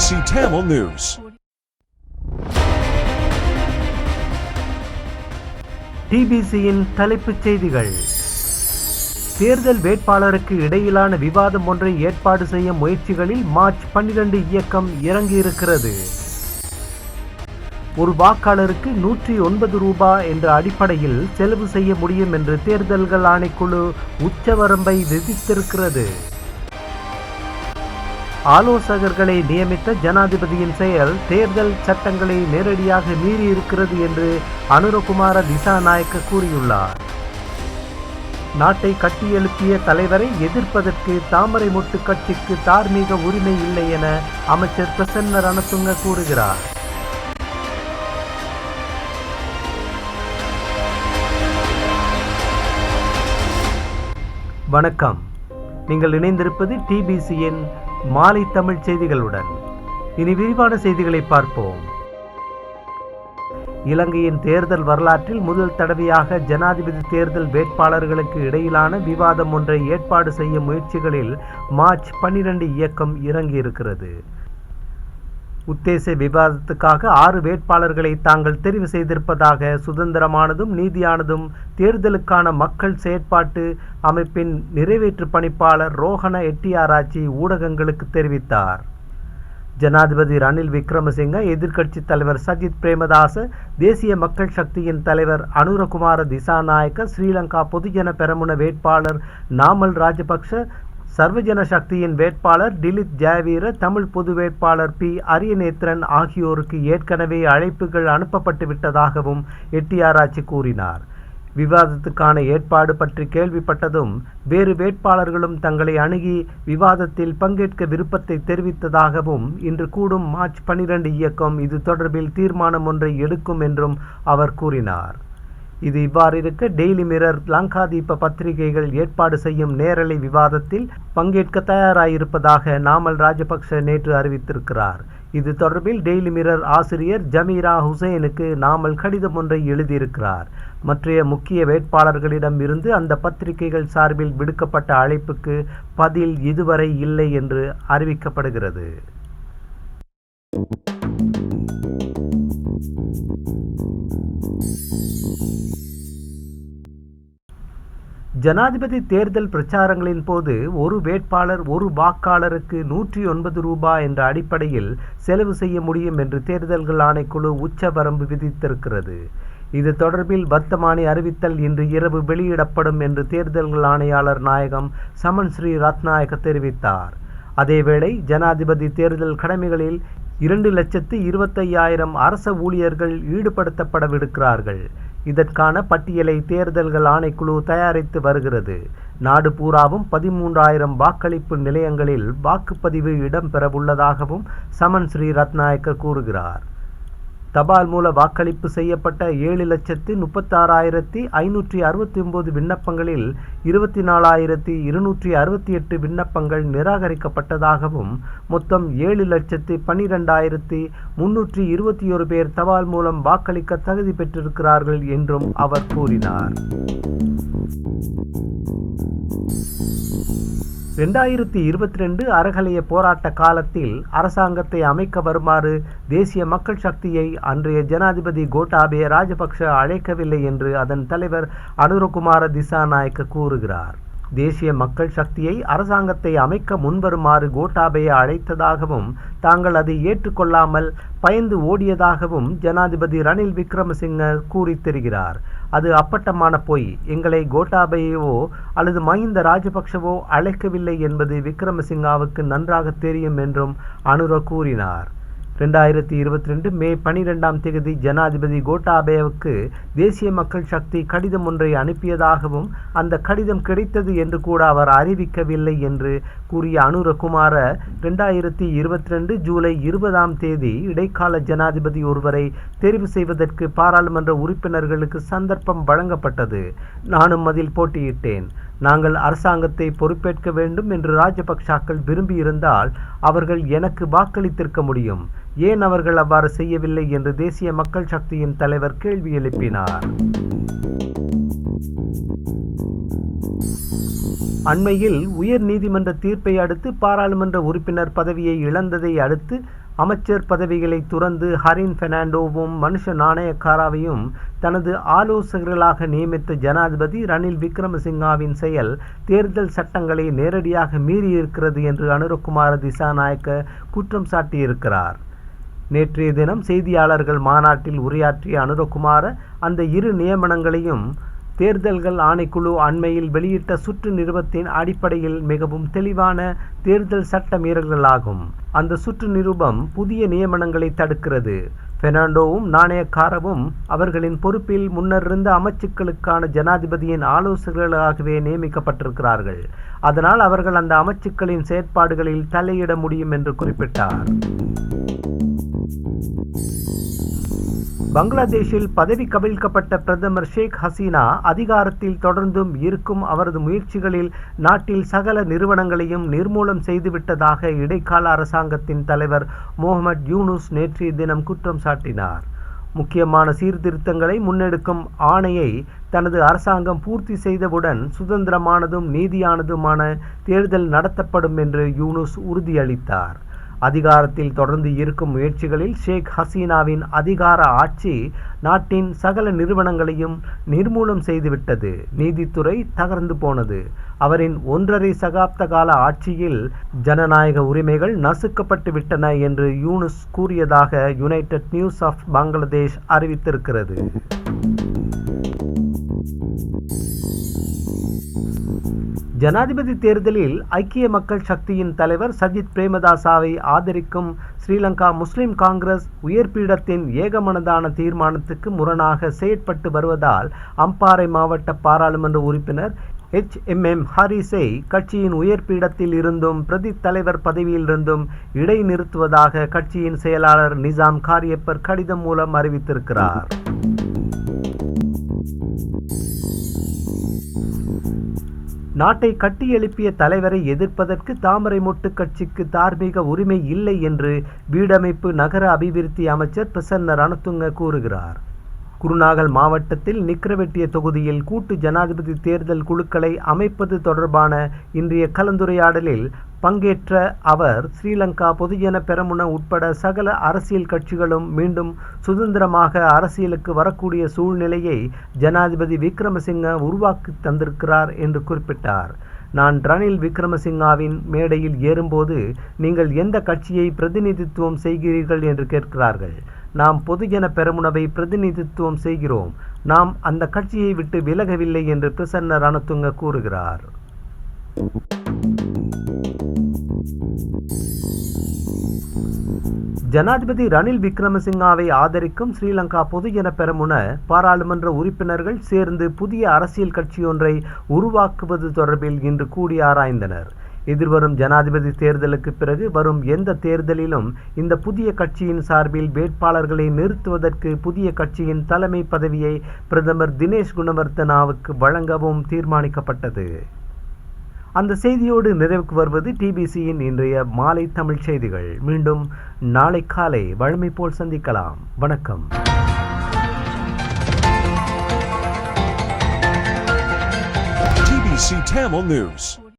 TBC Tamil News. டிபிசியின் தலைப்புச் செய்திகள். தேர்தல் வேட்பாளருக்கு இடையிலான விவாதம் ஒன்றை ஏற்பாடு செய்ய முயற்சிகளில் மார்ச் 12 இயக்கம் இறங்கியிருக்கிறது. ஒரு வாக்காளருக்கு 109 ரூபாய் என்ற அடிப்படையில் செலவு செய்ய முடியும் என்று தேர்தல்கள் ஆணைக்குழு உச்சவரம்பை விதித்திருக்கிறது. ஆலோசகர்களை நியமித்த ஜனாதிபதியின் செயல் தேர்தல் சட்டங்களை நேரடியாக மீறியிருக்கிறது என்று அனுரகுமார திசாநாயக்க கூறியுள்ளார். நாட்டை கட்டியெழுப்பிய தலைவரை எதிர்ப்பதற்கு தாமரை மொட்டு கட்சிக்கு தார்மீக உரிமை இல்லை என அமைச்சர் பிரசன்ன ரணதுங்க கூறுகிறார். வணக்கம். நீங்கள் இணைந்திருப்பது டிபிசியின் மாலை தமிழ் செய்திகளுடன். இனி விரிவான செய்திகளை பார்ப்போம். இலங்கையின் தேர்தல் வரலாற்றில் முதல் தடவையாக ஜனாதிபதி தேர்தல் வேட்பாளர்களுக்கு இடையிலான விவாதம் ஒன்றை ஏற்பாடு செய்ய முயற்சிகளில் மார்ச் 12 இயக்கம் இறங்கியிருக்கிறது. உத்தேச விவாதத்துக்காக 6 வேட்பாளர்களை தாங்கள் தெரிவு செய்திருப்பதாக சுதந்திரமானதும் நீதியானதும் தேர்தலுக்கான மக்கள் செயற்பாட்டு அமைப்பின் நிறைவேற்று பணிப்பாளர் ரோஹண எட்டியாராச்சி ஊடகங்களுக்கு தெரிவித்தார். ஜனாதிபதி ரணில் விக்ரமசிங்க, எதிர்க்கட்சி தலைவர் சஜித் பிரேமதாச, தேசிய மக்கள் சக்தியின் தலைவர் அனுரகுமார திசாநாயக்க, ஸ்ரீலங்கா பொதுஜன பெரமுன வேட்பாளர் நாமல் ராஜபக்ஷ, சர்வஜன சக்தியின் வேட்பாளர் டிலித் ஜெயவீர, தமிழ் பொது வேட்பாளர் பி அரியநேத்திரன் ஆகியோருக்கு ஏற்கனவே அழைப்புகள் அனுப்பப்பட்டு விட்டதாகவும் எட்டியாராச்சி கூறினார். விவாதத்துக்கான ஏற்பாடு பற்றி கேள்விப்பட்டதும் வேறு வேட்பாளர்களும் தங்களை அணுகி விவாதத்தில் பங்கேற்க விருப்பத்தை தெரிவித்ததாகவும் இன்று கூடும் மார்ச் 12 இயக்கம் இது தொடர்பில் தீர்மானம் ஒன்றை எடுக்கும் என்றும் அவர் கூறினார். இது இவ்வாறு இருக்க, டெய்லி மிரர், லங்காதீப பத்திரிகைகள் ஏற்பாடு செய்யும் நேரலை விவாதத்தில் பங்கேற்க தயாராயிருப்பதாக நாமல் ராஜபக்ஷ நேற்று அறிவித்திருக்கிறார். இது தொடர்பில் டெய்லி மிரர் ஆசிரியர் ஜமீரா ஹுசைனுக்கு நாமல் கடிதம் ஒன்றை எழுதியிருக்கிறார். மற்றைய முக்கிய வேட்பாளர்களிடம் இருந்து அந்த பத்திரிகைகள் சார்பில் விடுக்கப்பட்ட அழைப்புக்கு பதில் இதுவரை இல்லை என்று அறிவிக்கப்படுகிறது. ஜனாதிபதி தேர்தல் பிரச்சாரங்களின் போது ஒரு வேட்பாளர் ஒரு வாக்காளருக்கு 109 ரூபாய் என்ற அடிப்படையில் செலவு செய்ய முடியும் என்று தேர்தல்கள் ஆணைக்குழு உச்சவரம்பு விதித்திருக்கிறது. இது தொடர்பில் வர்த்தமானி அறிவித்தல் இன்று இரவு வெளியிடப்படும் என்று தேர்தல்கள் ஆணையாளர் நாயகம் சமன் ஸ்ரீ ரத்நாயக்க தெரிவித்தார். அதேவேளை ஜனாதிபதி தேர்தல் கடமைகளில் 2,25,000 அரச ஊழியர்கள் ஈடுபடுத்தப்படவிருக்கிறார்கள். இதற்கான பட்டியலை தேர்தல்கள் ஆணைக்குழு தயாரித்து வருகிறது. நாடு பூராவும் 13,000 வாக்களிப்பு நிலையங்களில் வாக்குப்பதிவு இடம்பெறவுள்ளதாகவும் சமன் ஸ்ரீ ரத்நாயக்க கூறுகிறார். தபால் மூல வாக்களிப்பு செய்யப்பட்ட 7,36,569 விண்ணப்பங்களில் 24,268 விண்ணப்பங்கள் நிராகரிக்கப்பட்டதாகவும் மொத்தம் 7,12,321 பேர் தபால் மூலம் வாக்களிக்க தகுதி பெற்றிருக்கிறார்கள் என்றும் அவர் கூறினார். 2022 அறகலைய போராட்ட காலத்தில் அரசாங்கத்தை அமைக்க வருமாறு தேசிய மக்கள் சக்தியை அன்றைய ஜனாதிபதி கோட்டாபய ராஜபக்ஷ அழைக்கவில்லை என்று அதன் தலைவர் அனுரகுமார திசாநாயக்க கூறுகிறார். தேசிய மக்கள் சக்தியை அரசாங்கத்தை அமைக்க முன்வருமாறு கோட்டாபய அழைத்ததாகவும் தாங்கள் அதை ஏற்றுக்கொள்ளாமல் பயந்து ஓடியதாகவும் ஜனாதிபதி ரணில் விக்ரமசிங்க கூறி தெரிகிறார். அது அப்பட்டமான பொய். எங்களை கோட்டாபயவோ அல்லது மஹிந்த ராஜபக்ஷவோ அழைக்கவில்லை என்பது விக்ரமசிங்காவுக்கு நன்றாக தெரியும் என்றும் அனுர கூறினார். 2022 மே 12 ஜனாதிபதி கோட்டாபயவுக்கு தேசிய மக்கள் சக்தி கடிதம் ஒன்றை அனுப்பியதாகவும் அந்த கடிதம் கிடைத்தது என்று கூட அவர் அறிவிக்கவில்லை என்று கூறிய அனுரகுமார 2022 ஜூலை 20 இடைக்கால ஜனாதிபதி ஒருவரை தெரிவு செய்வதற்கு பாராளுமன்ற உறுப்பினர்களுக்கு சந்தர்ப்பம் வழங்கப்பட்டது. நானும் அதில் போட்டியிட்டேன். நாங்கள் அரசாங்கத்தை பொறுப்பேற்க வேண்டும் என்று ராஜபக்ஷாக்கள் விரும்பியிருந்தால் அவர்கள் எனக்கு வாக்களித்திருக்க முடியும். ஏன் அவர்கள் அவ்வாறு செய்யவில்லை என்று தேசிய மக்கள் சக்தியின் தலைவர் கேள்வி எழுப்பினார். அண்மையில் உயர் நீதிமன்ற தீர்ப்பை அடுத்து பாராளுமன்ற உறுப்பினர் பதவியை இழந்ததை அடுத்து அமைச்சர் பதவிகளை துறந்து ஹரின் பெர்னாண்டோவும் மனுஷ நாணயக்காராவையும் தனது ஆலோசகர்களாக நியமித்த ஜனாதிபதி ரணில் விக்ரமசிங்காவின் செயல் தேர்தல் சட்டங்களை நேரடியாக மீறியிருக்கிறது என்று அனுரகுமார திசாநாயக்க குற்றம் சாட்டியிருக்கிறார். நேற்றைய தினம் செய்தியாளர்கள் மாநாட்டில் உரையாற்றிய அனுரகுமார அந்த இரு நியமனங்களையும் தேர்தல்கள் ஆணைக்குழு அண்மையில் வெளியிட்ட சுற்று நிருபத்தின் அடிப்படையில் மிகவும் தெளிவான தேர்தல் சட்ட மீறல்களாகும். அந்த சுற்று நிருபம் புதிய நியமனங்களை தடுக்கிறது. பெர்னாண்டோவும் நாணயக்காரவும் அவர்களின் பொறுப்பில் முன்னிருந்த அமைச்சுக்களுக்கான ஜனாதிபதியின் ஆலோசகர்களாகவே நியமிக்கப்பட்டிருக்கிறார்கள். அதனால் அவர்கள் அந்த அமைச்சுக்களின் செயற்பாடுகளில் தலையிட முடியும் என்று குறிப்பிட்டார். பங்களாதேஷில் பதவி கவிழ்க்கப்பட்ட பிரதமர் ஷேக் ஹசீனா அதிகாரத்தில் தொடர்ந்தும் இருக்கும் அவரது முயற்சிகளில் நாட்டில் சகல நிறுவனங்களையும் நிர்மூலம் செய்துவிட்டதாக இடைக்கால அரசாங்கத்தின் தலைவர் முகமது யூனுஸ் நேற்றைய தினம் குற்றம் சாட்டினார். முக்கியமான சீர்திருத்தங்களை முன்னெடுக்கும் ஆணையை தனது அரசாங்கம் பூர்த்தி செய்தவுடன் சுதந்திரமானதும் நீதியானதுமான தேர்தல் நடத்தப்படும் என்று யூனுஸ் உறுதியளித்தார். அதிகாரத்தில் தொடர்ந்து இருக்கும் முயற்சிகளில் ஷேக் ஹசீனாவின் அதிகார ஆட்சி நாட்டின் சகல நிறுவனங்களையும் நிர்மூலம் செய்துவிட்டது. நீதித்துறை தகர்ந்து போனது. அவரின் 1.5 சகாப்த கால ஆட்சியில் ஜனநாயக உரிமைகள் நசுக்கப்பட்டு விட்டன என்று யூனுஸ் கூறியதாக யுனைடெட் நியூஸ் ஆஃப் பங்களாதேஷ் அறிவித்திருக்கிறது. ஜனாதிபதி தேர்தலில் ஐக்கிய மக்கள் சக்தியின் தலைவர் சஜித் பிரேமதாசவை ஆதரிக்கும் ஸ்ரீலங்கா முஸ்லிம் காங்கிரஸ் உயர்பீடத்தின் ஏகமனதான தீர்மானத்துக்கு முரணாக செயற்பட்டு வருவதால் அம்பாறை மாவட்ட பாராளுமன்ற உறுப்பினர் HMM ஹாரிஸை கட்சியின் உயர்பீடத்தில் இருந்தும் பிரதி தலைவர் பதவியிலிருந்தும் இடைநிறுத்துவதாக கட்சியின் செயலாளர் நிசாம் காரியப்பர் கடிதம் மூலம் அறிவித்திருக்கிறார். நாட்டை கட்டியெழுப்பிய தலைவரை எதிர்ப்பதற்கு தாமரை மொட்டு கட்சிக்கு தார்மீக உரிமை இல்லை என்று வீடமைப்பு நகர அபிவிருத்தி அமைச்சர் பிரசன்ன ரணதுங்க கூறுகிறார். குருநாகல் மாவட்டத்தில் நிக்கரவெட்டிய தொகுதியில் கூட்டு ஜனாதிபதி தேர்தல் குழுக்களை அமைப்பது தொடர்பான இன்றைய கலந்துரையாடலில் பங்கேற்ற அவர் ஸ்ரீலங்கா பொதுஜன பெரமுன உட்பட சகல அரசியல் கட்சிகளும் மீண்டும் சுதந்திரமாக அரசியலுக்கு வரக்கூடிய சூழ்நிலையை ஜனாதிபதி விக்ரமசிங்க உருவாக்கி தந்திருக்கிறார் என்று குறிப்பிட்டார். நான் ரணில் விக்ரமசிங்காவின் மேடையில் ஏறும்போது நீங்கள் எந்த கட்சியை பிரதிநிதித்துவம் செய்கிறீர்கள் என்று கேட்கிறார்கள். நாம் பொதுஜன பெரமுனவை பிரதிநிதித்துவம் செய்கிறோம். நாம் அந்த கட்சியை விட்டு விலகவில்லை என்று பிரசன்ன ரணதுங்க கூறுகிறார். ஜனாதிபதி ரணில் விக்ரமசிங்காவை ஆதரிக்கும் ஸ்ரீலங்கா பொதுஜன பெரமுன பாராளுமன்ற உறுப்பினர்கள் சேர்ந்து புதிய அரசியல் கட்சியொன்றை உருவாக்குவது தொடர்பில் இன்று கூடி ஆராய்ந்தனர். எதிர்வரும் ஜனாதிபதி தேர்தலுக்கு பிறகு வரும் எந்த தேர்தலிலும் இந்த புதிய கட்சியின் சார்பில் வேட்பாளர்களை நிறுத்துவதற்கு புதிய கட்சியின் தலைமை பதவியை பிரதமர் தினேஷ் குணவர்த்தனாவுக்கு வழங்கவும் தீர்மானிக்கப்பட்டது. அந்த செய்தியோடு நிறைவுக்கு வருவது டிபிசியின் இன்றைய மாலை தமிழ் செய்திகள். மீண்டும் நாளை காலை வழமை போல் சந்திக்கலாம். வணக்கம். TBC Tamil News.